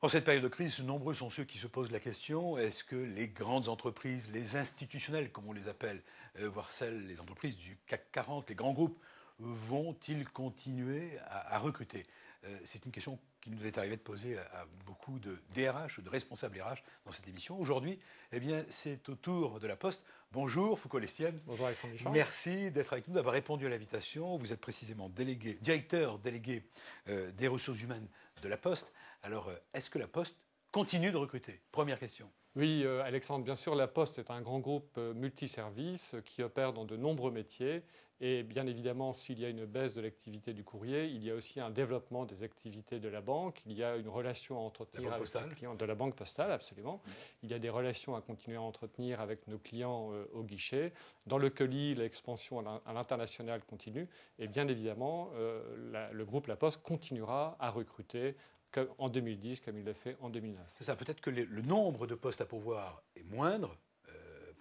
En cette période de crise, nombreux sont ceux qui se posent la question, est-ce que les grandes entreprises, les institutionnelles, comme on les appelle, voire celles, les entreprises du CAC 40, les grands groupes, vont-ils continuer à recruter? C'est une question qui nous est arrivé de poser à beaucoup de DRH, de responsables RH dans cette émission. Aujourd'hui, eh bien, c'est au tour de la Poste. Bonjour Foucault Lestienne. Bonjour Alexandre Duchamp. Merci d'être avec nous, d'avoir répondu à l'invitation. Vous êtes précisément directeur délégué des ressources humaines de la Poste. Alors, est-ce que la Poste continue de recruter? Première question. Oui, Alexandre, bien sûr, la Poste est un grand groupe multiservice qui opère dans de nombreux métiers. Et bien évidemment, s'il y a une baisse de l'activité du courrier, il y a aussi un développement des activités de la banque. Il y a une relation à entretenir avec les clients de la banque postale, absolument. Il y a des relations à continuer à entretenir avec nos clients au guichet. Dans le colis, l'expansion à l'international continue. Et bien évidemment, le groupe La Poste continuera à recruter en 2010, comme il l'a fait en 2009. C'est ça, peut-être que le nombre de postes à pourvoir est moindre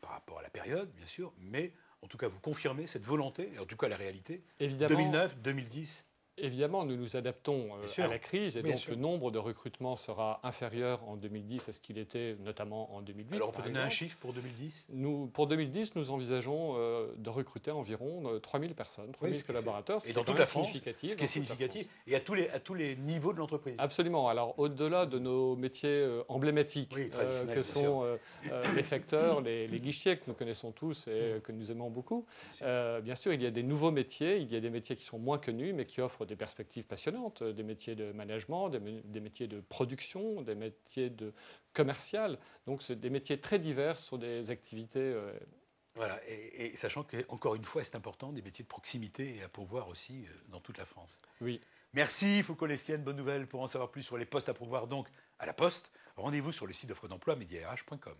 par rapport à la période, bien sûr, mais en tout cas, vous confirmez cette volonté, et en tout cas la réalité, évidemment, 2009, 2010. Évidemment, nous nous adaptons à la crise et donc sûr. le nombre de recrutements sera inférieur en 2010 à ce qu'il était notamment en 2008. Alors on peut donner un chiffre pour 2010 ? Pour 2010, nous envisageons de recruter environ 3000 personnes, 3000 collaborateurs. Et dans toute la France, ce qui est significatif, et à tous les niveaux de l'entreprise. Absolument. Alors au-delà de nos métiers emblématiques, que sont les facteurs, les guichets que nous connaissons tous et que nous aimons beaucoup, bien sûr, il y a des nouveaux métiers, il y a des métiers qui sont moins connus, mais qui offrent des perspectives passionnantes, des métiers de management, des métiers de production, des métiers de commercial. Donc, c'est des métiers très divers sur des activités. Voilà, et sachant qu'encore une fois, c'est important, des métiers de proximité et à pourvoir aussi dans toute la France. Oui. Merci Foucault Lestienne, bonne nouvelle. Pour en savoir plus sur les postes à pourvoir donc à la Poste, rendez-vous sur le site d'offre d'emploi mediarh.com.